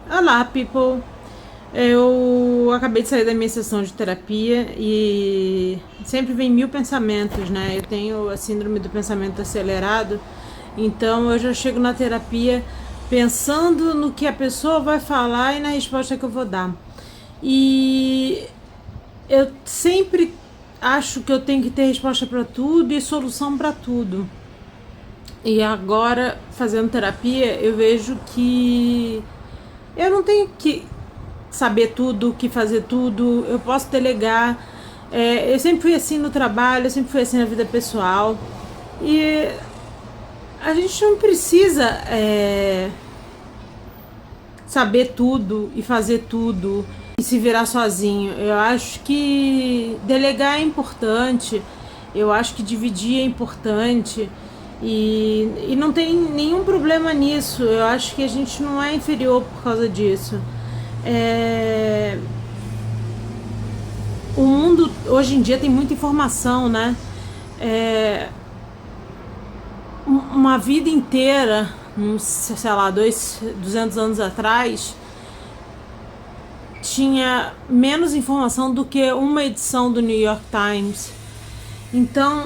Olá, people! Eu acabei de sair da minha sessão de terapia e sempre vem mil pensamentos, né? Eu tenho a síndrome do pensamento acelerado, então eu já chego na terapia pensando no que a pessoa vai falar e na resposta que eu vou dar. E eu sempre acho que eu tenho que ter resposta para tudo e solução para tudo. E agora, fazendo terapia, eu vejo que eu não tenho que saber tudo, que fazer tudo, eu posso delegar. Eu sempre fui assim no trabalho, eu sempre fui assim na vida pessoal. E a gente não precisa saber tudo e fazer tudo e se virar sozinho. Eu acho que delegar é importante, eu acho que dividir é importante. E não tem nenhum problema nisso. Eu acho que a gente não é inferior por causa disso. O mundo hoje em dia tem muita informação, né? Uma vida inteira, sei lá, 200 anos atrás, tinha menos informação do que uma edição do New York Times. Então,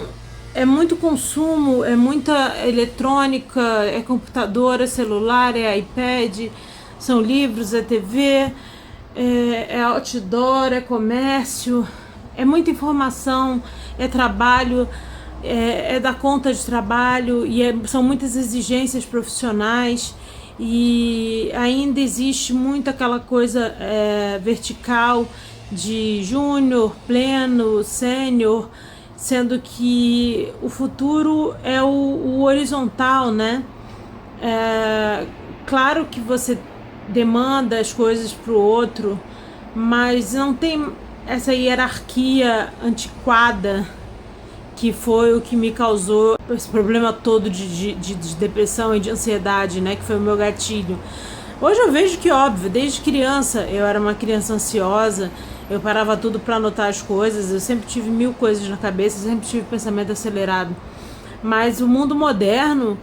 é muito consumo, é muita eletrônica, é computador, é celular, é iPad, são livros, é TV, é outdoor, é comércio, é muita informação, é trabalho, é dar conta de trabalho e são muitas exigências profissionais e ainda existe muito aquela coisa vertical de júnior, pleno, sênior, sendo que o futuro é o horizontal, né? Claro que você demanda as coisas pro outro, mas não tem essa hierarquia antiquada que foi o que me causou esse problema todo de depressão e de ansiedade, né? Que foi o meu gatilho. Hoje eu vejo que, óbvio, desde criança eu era uma criança ansiosa, eu parava tudo para anotar as coisas, eu sempre tive mil coisas na cabeça, sempre tive pensamento acelerado. Mas o mundo moderno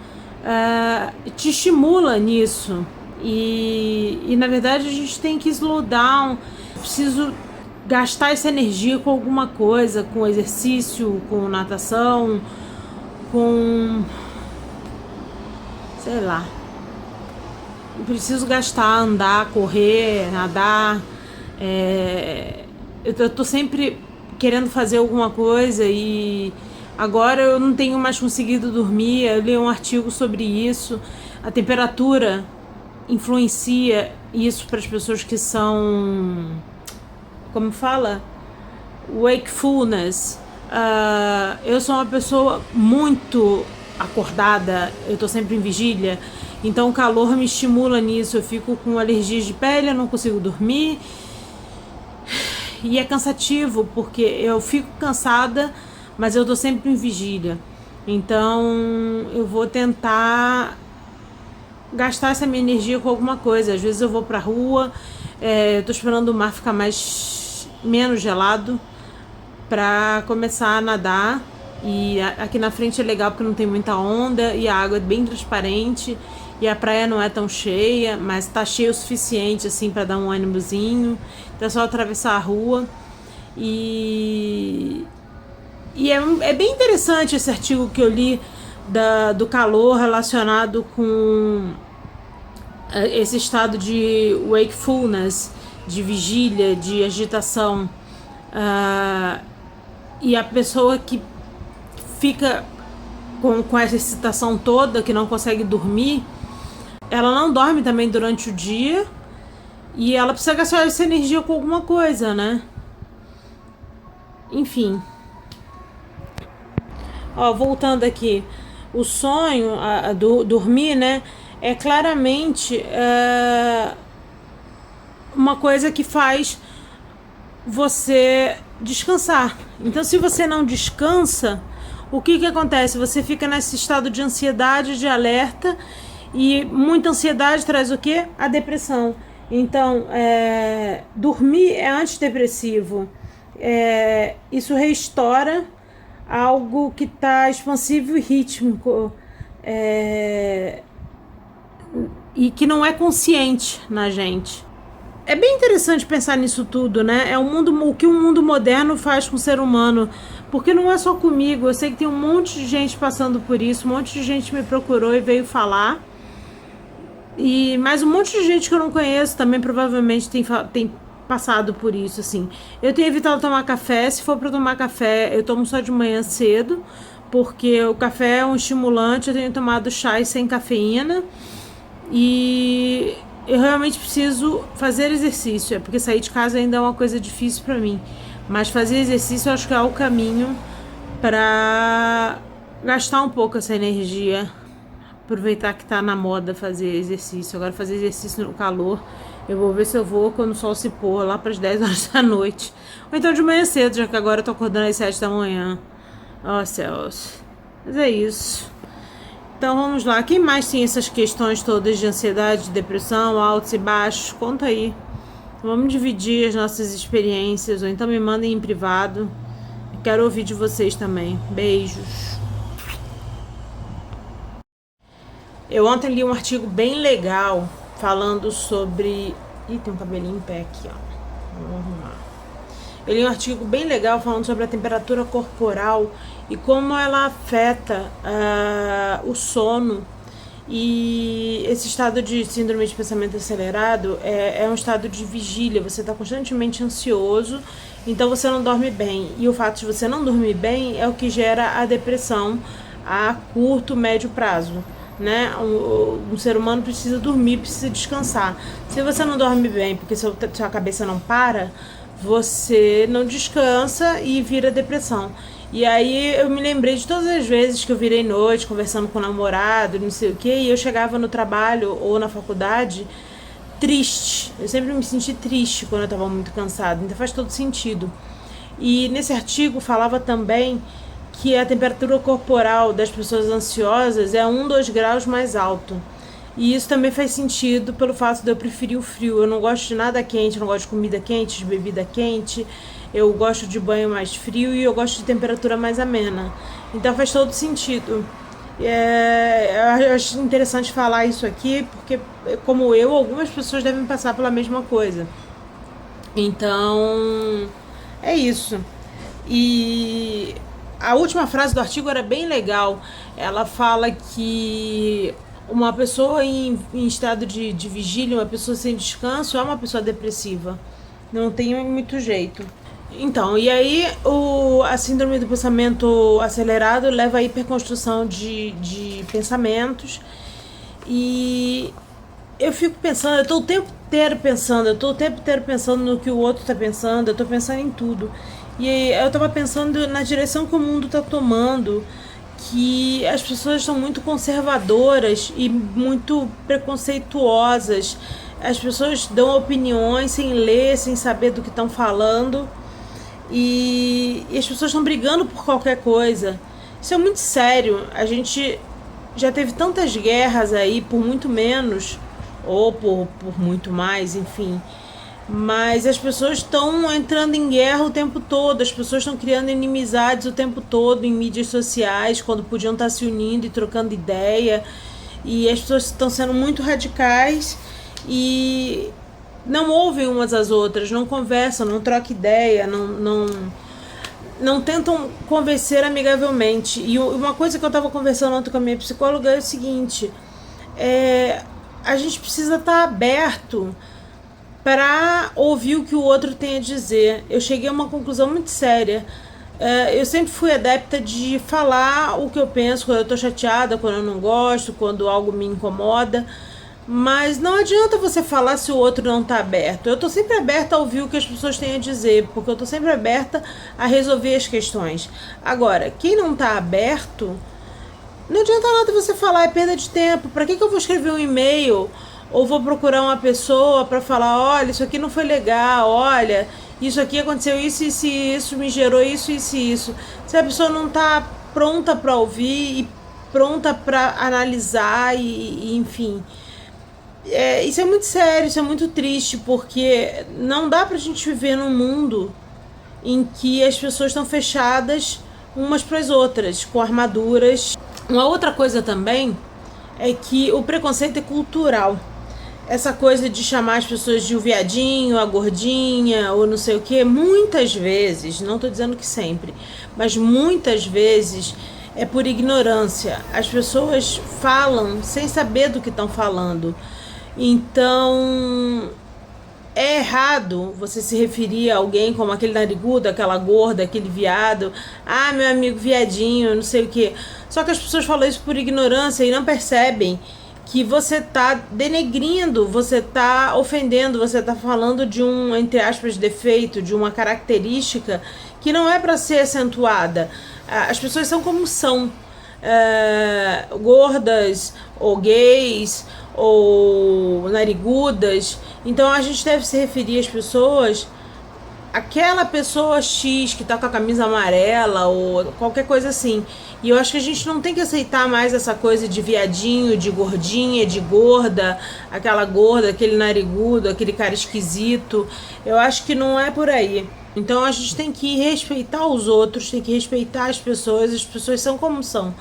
te estimula nisso. E na verdade a gente tem que slow down. Eu preciso gastar essa energia com alguma coisa, com exercício, com natação, com sei lá. Eu preciso gastar, andar, correr, nadar. Eu tô sempre querendo fazer alguma coisa e agora eu não tenho mais conseguido dormir. Eu li um artigo sobre isso. A temperatura influencia isso para as pessoas que são, como fala? Wakefulness. Eu sou uma pessoa muito acordada, eu tô sempre em vigília, então o calor me estimula nisso, eu fico com alergias de pele, eu não consigo dormir e é cansativo porque eu fico cansada, mas eu tô sempre em vigília. Então eu vou tentar gastar essa minha energia com alguma coisa. Às vezes eu vou pra rua, eu tô esperando o mar ficar menos gelado para começar a nadar. E aqui na frente é legal porque não tem muita onda e a água é bem transparente e a praia não é tão cheia, mas tá cheia o suficiente assim para dar um ânimozinho. Então é só atravessar a rua e é bem interessante esse artigo que eu li do calor relacionado com esse estado de wakefulness, de vigília, de agitação. E a pessoa que fica com essa excitação toda, que não consegue dormir, ela não dorme também durante o dia e ela precisa gastar essa energia com alguma coisa, né? Enfim. Ó, voltando aqui, o sonho, dormir, né, é claramente uma coisa que faz você descansar. Então, se você não descansa, o que acontece? Você fica nesse estado de ansiedade, de alerta, e muita ansiedade traz o quê? A depressão. Então, dormir é antidepressivo. Isso restaura algo que está expansivo e rítmico. e que não é consciente na gente. É bem interessante pensar nisso tudo, né? É o que o mundo moderno faz com o ser humano. Porque não é só comigo. Eu sei que tem um monte de gente passando por isso. Um monte de gente me procurou e veio falar. E mais um monte de gente que eu não conheço também provavelmente tem passado por isso, assim. Eu tenho evitado tomar café. Se for para tomar café, eu tomo só de manhã cedo. Porque o café é um estimulante. Eu tenho tomado chá sem cafeína. E eu realmente preciso fazer exercício, porque sair de casa ainda é uma coisa difícil para mim. Mas fazer exercício eu acho que é o caminho para gastar um pouco essa energia. Aproveitar que tá na moda fazer exercício. Agora fazer exercício no calor. Eu vou ver se eu vou quando o sol se pôr, lá para as 10 horas da noite. Ou então de manhã cedo, já que agora eu tô acordando às 7 da manhã. Ó céus. Mas é isso. Então vamos lá, quem mais tem essas questões todas de ansiedade, depressão, altos e baixos? Conta aí. Vamos dividir as nossas experiências, ou então me mandem em privado. Eu quero ouvir de vocês também. Beijos. Eu ontem li um artigo bem legal falando sobre... Ih, tem um cabelinho em pé aqui, ó. Vamos arrumar. Eu li um artigo bem legal falando sobre a temperatura corporal e como ela afeta o sono. E esse estado de síndrome de pensamento acelerado é um estado de vigília. Você está constantemente ansioso, então você não dorme bem. E o fato de você não dormir bem é o que gera a depressão a curto, médio prazo. Né? Um ser humano precisa dormir, precisa descansar. Se você não dorme bem porque sua cabeça não para, você não descansa e vira depressão. E aí eu me lembrei de todas as vezes que eu virei noite conversando com o namorado, não sei o que, e eu chegava no trabalho ou na faculdade triste. Eu sempre me senti triste quando eu estava muito cansada, então faz todo sentido. E nesse artigo falava também que a temperatura corporal das pessoas ansiosas é 1-2 graus mais alto. E isso também faz sentido pelo fato de eu preferir o frio. Eu não gosto de nada quente, não gosto de comida quente, de bebida quente. Eu gosto de banho mais frio e eu gosto de temperatura mais amena. Então faz todo sentido. Eu acho interessante falar isso aqui, porque como eu, algumas pessoas devem passar pela mesma coisa. Então, é isso. E a última frase do artigo era bem legal. Ela fala que uma pessoa em estado de vigília, uma pessoa sem descanso, é uma pessoa depressiva. Não tem muito jeito. Então, e aí a síndrome do pensamento acelerado leva à hiperconstrução de pensamentos. E eu fico pensando, eu tô o tempo inteiro pensando no que o outro tá pensando, eu tô pensando em tudo. E eu tava pensando na direção que o mundo tá tomando, que as pessoas estão muito conservadoras e muito preconceituosas. As pessoas dão opiniões sem ler, sem saber do que estão falando. E as pessoas estão brigando por qualquer coisa. Isso é muito sério. A gente já teve tantas guerras aí por muito menos, ou por muito mais, enfim. Mas as pessoas estão entrando em guerra o tempo todo. As pessoas estão criando inimizades o tempo todo em mídias sociais, quando podiam estar se unindo e trocando ideia. E as pessoas estão sendo muito radicais e não ouvem umas às outras, não conversam, não trocam ideia, não tentam convencer amigavelmente. E uma coisa que eu estava conversando ontem com a minha psicóloga é o seguinte: a gente precisa estar aberto para ouvir o que o outro tem a dizer. Eu cheguei a uma conclusão muito séria. Eu sempre fui adepta de falar o que eu penso quando eu tô chateada, quando eu não gosto, quando algo me incomoda. Mas não adianta você falar se o outro não tá aberto. Eu tô sempre aberta a ouvir o que as pessoas têm a dizer, porque eu tô sempre aberta a resolver as questões. Agora, quem não tá aberto, não adianta nada você falar, é perda de tempo. Pra que eu vou escrever um e-mail ou vou procurar uma pessoa para falar, olha, isso aqui não foi legal, olha, isso aqui aconteceu isso, me gerou isso. Se a pessoa não tá pronta para ouvir e pronta para analisar e enfim, isso é muito sério, isso é muito triste, porque não dá pra gente viver num mundo em que as pessoas estão fechadas umas para as outras, com armaduras. Uma outra coisa também é que o preconceito é cultural. Essa coisa de chamar as pessoas de o viadinho, a gordinha, ou não sei o que, muitas vezes, não estou dizendo que sempre, mas muitas vezes é por ignorância. As pessoas falam sem saber do que estão falando. Então, é errado você se referir a alguém como aquele narigudo, aquela gorda, aquele viado. Ah, meu amigo viadinho, não sei o que. Só que as pessoas falam isso por ignorância e não percebem que você tá denegrindo, você tá ofendendo, você tá falando de um, entre aspas, defeito, de uma característica que não é para ser acentuada. As pessoas são como são. Gordas ou gays ou narigudas. Então a gente deve se referir às pessoas, aquela pessoa X que tá com a camisa amarela ou qualquer coisa assim. E eu acho que a gente não tem que aceitar mais essa coisa de viadinho, de gordinha, de gorda, aquela gorda, aquele narigudo, aquele cara esquisito. Eu acho que não é por aí. Então a gente tem que respeitar os outros, tem que respeitar as pessoas são como são.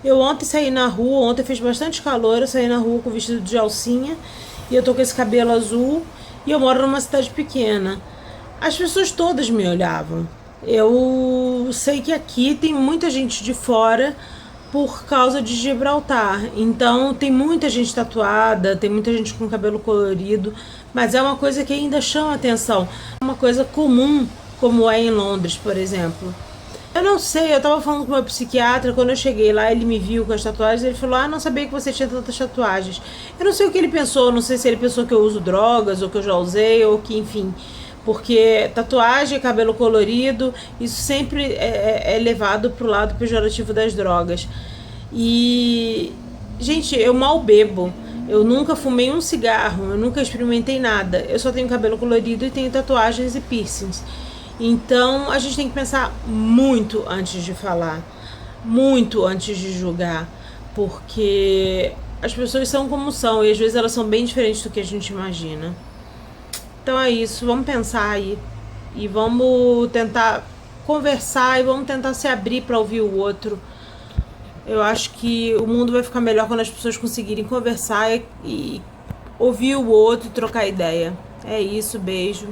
Eu ontem saí na rua, ontem fez bastante calor, eu saí na rua com vestido de alcinha e eu tô com esse cabelo azul e eu moro numa cidade pequena. As pessoas todas me olhavam. Eu sei que aqui tem muita gente de fora por causa de Gibraltar. Então tem muita gente tatuada, tem muita gente com cabelo colorido, mas é uma coisa que ainda chama atenção. É uma coisa comum, como é em Londres, por exemplo. Eu não sei, eu tava falando com o meu psiquiatra, quando eu cheguei lá, ele me viu com as tatuagens, ele falou, não sabia que você tinha tantas tatuagens. Eu não sei o que ele pensou, não sei se ele pensou que eu uso drogas, ou que eu já usei, ou que, enfim... Porque tatuagem, cabelo colorido, isso sempre é levado pro lado pejorativo das drogas. E, gente, eu mal bebo. Eu nunca fumei um cigarro, eu nunca experimentei nada. Eu só tenho cabelo colorido e tenho tatuagens e piercings. Então, a gente tem que pensar muito antes de falar. Muito antes de julgar. Porque as pessoas são como são e às vezes elas são bem diferentes do que a gente imagina. Então é isso, vamos pensar aí e vamos tentar conversar e vamos tentar se abrir para ouvir o outro. Eu acho que o mundo vai ficar melhor quando as pessoas conseguirem conversar e ouvir o outro e trocar ideia. É isso, beijo.